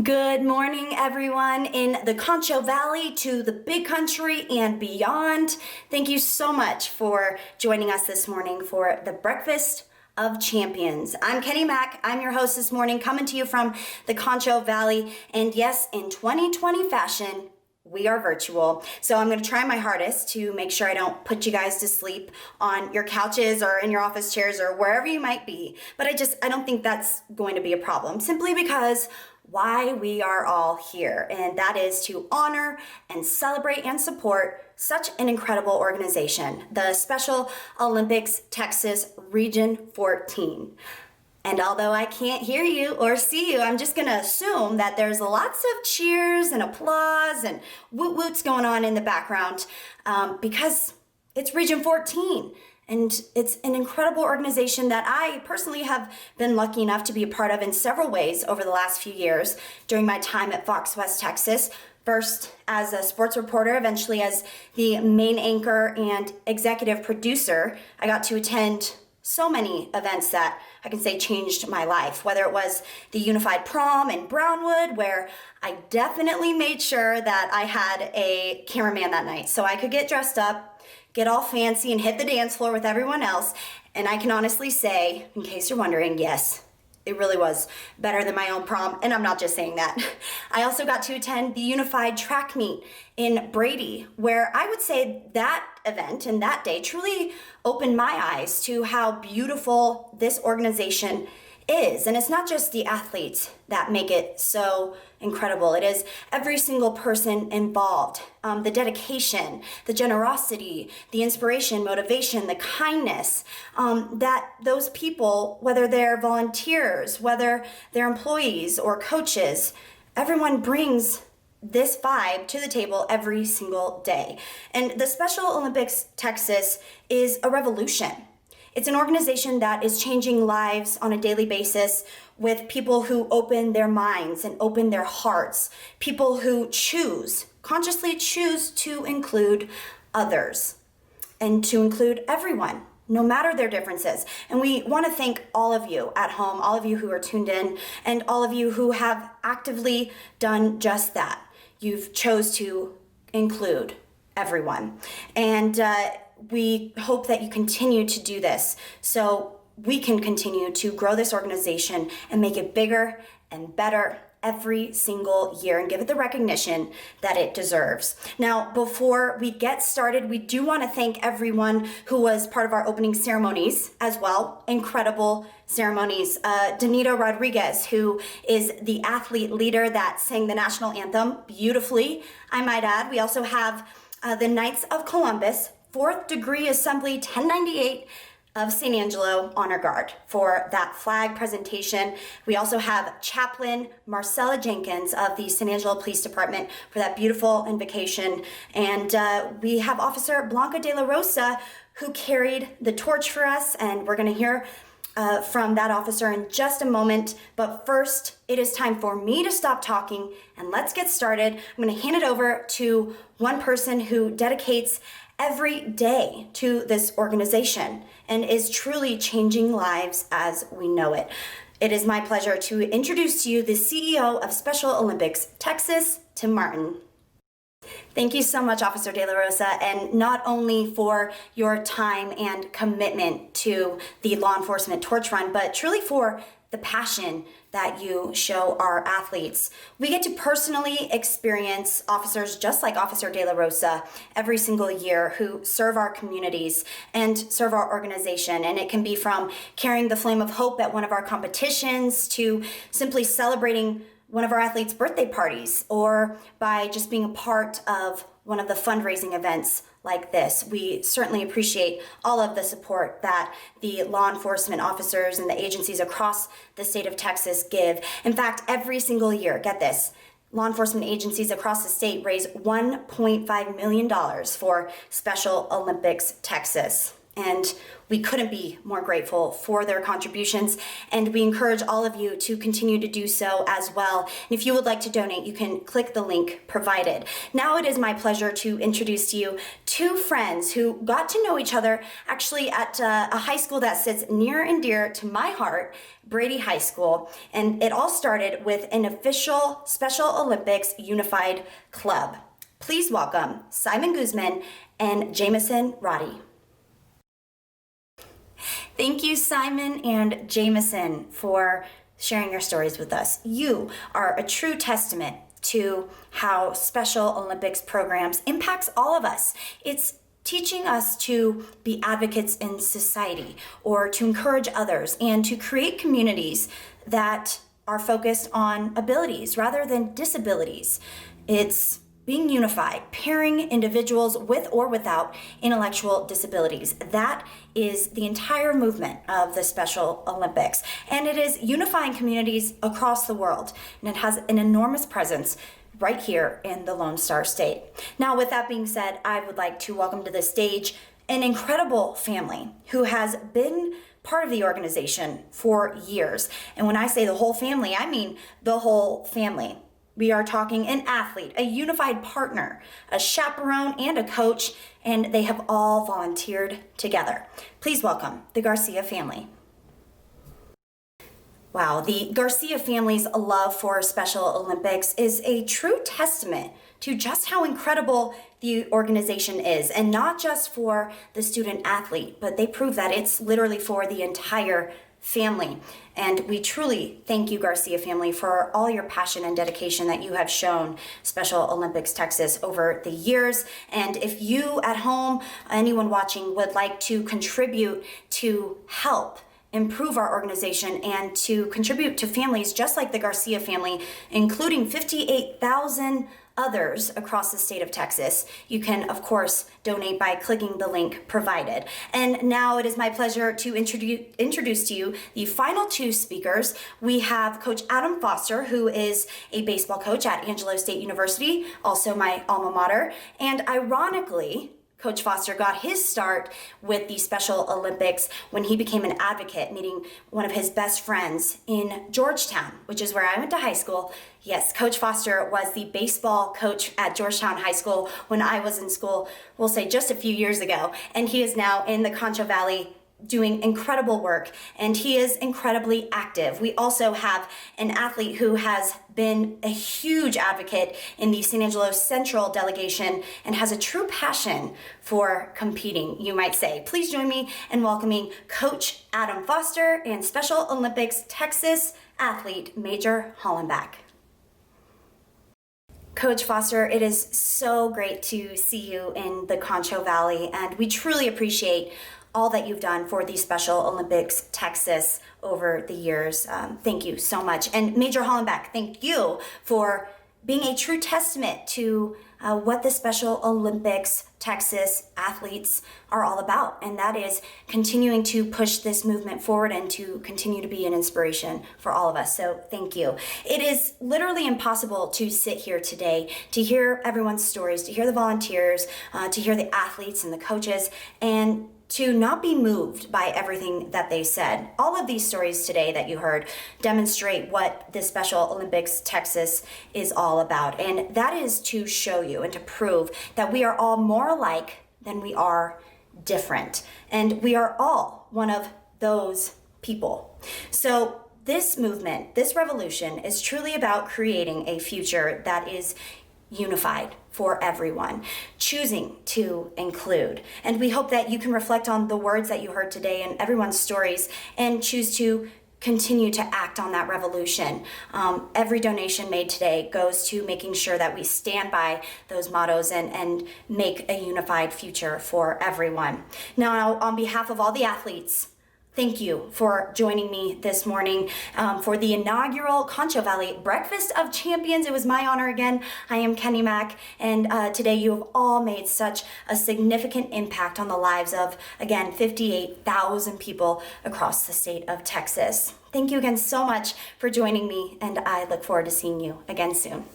Good morning, everyone in the Concho Valley to the Big Country and beyond. Thank you so much for joining us this morning for the Breakfast of Champions. I'm Keni Mac. I'm your host this morning, coming to you from the Concho Valley. And yes, in 2020 fashion, we are virtual. So I'm going to try my hardest to make sure I don't put you guys to sleep on your couches or in your office chairs or wherever you might be. But I don't think that's going to be a problem, simply because why we are all here, and that is to honor and celebrate and support such an incredible organization, the Special Olympics Texas Region 14. And although I can't hear you or see you, I'm just gonna assume that there's lots of cheers and applause and woot-woots going on in the background because it's Region 14. And it's an incredible organization that I personally have been lucky enough to be a part of in several ways over the last few years during my time at Fox West Texas. First as a sports reporter, eventually as the main anchor and executive producer. I got to attend so many events that I can say changed my life, whether it was the Unified Prom in Brownwood, where I definitely made sure that I had a cameraman that night so I could get dressed up, get all fancy and hit the dance floor with everyone else. And I can honestly say, in case you're wondering, yes, it really was better than my own prom, and I'm not just saying that. I also got to attend the Unified Track Meet in Brady, where I would say that event and that day truly opened my eyes to how beautiful this organization is. And it's not just the athletes that make it so incredible. It is every single person involved. The dedication, the generosity, the inspiration, motivation, the kindness that those people, whether they're volunteers, whether they're employees or coaches, everyone brings this vibe to the table every single day. And the Special Olympics Texas is a revolution. It's an organization that is changing lives on a daily basis with people who open their minds and open their hearts, people who consciously choose to include others and to include everyone, no matter their differences. And we want to thank all of you at home, all of you who are tuned in, and all of you who have actively done just that. You've chose to include everyone. And we hope that you continue to do this so we can continue to grow this organization and make it bigger and better every single year and give it the recognition that it deserves. Now, before we get started, we do want to thank everyone who was part of our opening ceremonies as well. Incredible ceremonies. Danita Rodriguez, who is the athlete leader that sang the national anthem beautifully, I might add. We also have the Knights of Columbus, 4th Degree Assembly 1098 of St. Angelo Honor Guard for that flag presentation. We also have Chaplain Marcella Jenkins of the St. Angelo Police Department for that beautiful invocation. And we have Officer Blanca de la Rosa, who carried the torch for us, and we're gonna hear from that officer in just a moment. But first, it is time for me to stop talking and let's get started. I'm gonna hand it over to one person who dedicates every day to this organization and is truly changing lives as we know it. It is my pleasure to introduce to you the CEO of Special Olympics Texas, Tim Martin. Thank you so much, Officer De La Rosa, and not only for your time and commitment to the law enforcement torch run, but truly for the passion that you show our athletes. We get to personally experience officers just like Officer De La Rosa every single year who serve our communities and serve our organization. And it can be from carrying the flame of hope at one of our competitions to simply celebrating one of our athletes' birthday parties, or by just being a part of one of the fundraising events like this. We certainly appreciate all of the support that the law enforcement officers and the agencies across the state of Texas give. In fact, every single year, get this, law enforcement agencies across the state raise $1.5 million for Special Olympics Texas. And we couldn't be more grateful for their contributions, and we encourage all of you to continue to do so as well. And if you would like to donate, you can click the link provided. Now it is my pleasure to introduce to you two friends who got to know each other actually at a high school that sits near and dear to my heart, Brady High School. And it all started with an official Special Olympics Unified Club. Please welcome Simon Guzman and Jameson Roddy. Thank you, Simon and Jameson, for sharing your stories with us. You are a true testament to how Special Olympics programs impacts all of us. It's teaching us to be advocates in society, or to encourage others, and to create communities that are focused on abilities rather than disabilities. It's being unified, pairing individuals with or without intellectual disabilities. That is the entire movement of the Special Olympics. And it is unifying communities across the world. And it has an enormous presence right here in the Lone Star State. Now, with that being said, I would like to welcome to the stage an incredible family who has been part of the organization for years. And when I say the whole family, I mean the whole family. We are talking an athlete, a unified partner, a chaperone, and a coach, and they have all volunteered together. Please welcome the Garcia family. Wow, the Garcia family's love for Special Olympics is a true testament to just how incredible the organization is, and not just for the student athlete, but they prove that it's literally for the entire family. And we truly thank you, Garcia family, for all your passion and dedication that you have shown Special Olympics Texas over the years. And if you at home, anyone watching, would like to contribute to help improve our organization and to contribute to families just like the Garcia family, including 58,000 others across the state of Texas, you can, of course, donate by clicking the link provided. And now it is my pleasure to introduce to you the final two speakers. We have Coach Adam Foster, who is a baseball coach at Angelo State University, also my alma mater. And ironically, Coach Foster got his start with the Special Olympics when he became an advocate, meeting one of his best friends in Georgetown, which is where I went to high school. Yes, Coach Foster was the baseball coach at Georgetown High School when I was in school, we'll say just a few years ago. And he is now in the Concho Valley doing incredible work, and he is incredibly active. We also have an athlete who has been a huge advocate in the San Angelo Central delegation and has a true passion for competing, you might say. Please join me in welcoming Coach Adam Foster and Special Olympics Texas athlete Major Hollenbach. Coach Foster, it is so great to see you in the Concho Valley, and we truly appreciate all that you've done for the Special Olympics Texas over the years. Thank you so much. And Major Hollenbach, thank you for being a true testament to what the Special Olympics Texas athletes are all about. And that is continuing to push this movement forward and to continue to be an inspiration for all of us. So thank you. It is literally impossible to sit here today to hear everyone's stories, to hear the volunteers, to hear the athletes and the coaches, and to not be moved by everything that they said. All of these stories today that you heard demonstrate what the Special Olympics Texas is all about. And that is to show you and to prove that we are all more alike than we are different. And we are all one of those people. So this movement, this revolution, is truly about creating a future that is unified for everyone, choosing to include. And we hope that you can reflect on the words that you heard today and everyone's stories and choose to continue to act on that revolution. Every donation made today goes to making sure that we stand by those mottos and make a unified future for everyone. Now, on behalf of all the athletes, thank you for joining me this morning for the inaugural Concho Valley Breakfast of Champions. It was my honor again. I am Keni Mac, and today you have all made such a significant impact on the lives of, again, 58,000 people across the state of Texas. Thank you again so much for joining me, and I look forward to seeing you again soon.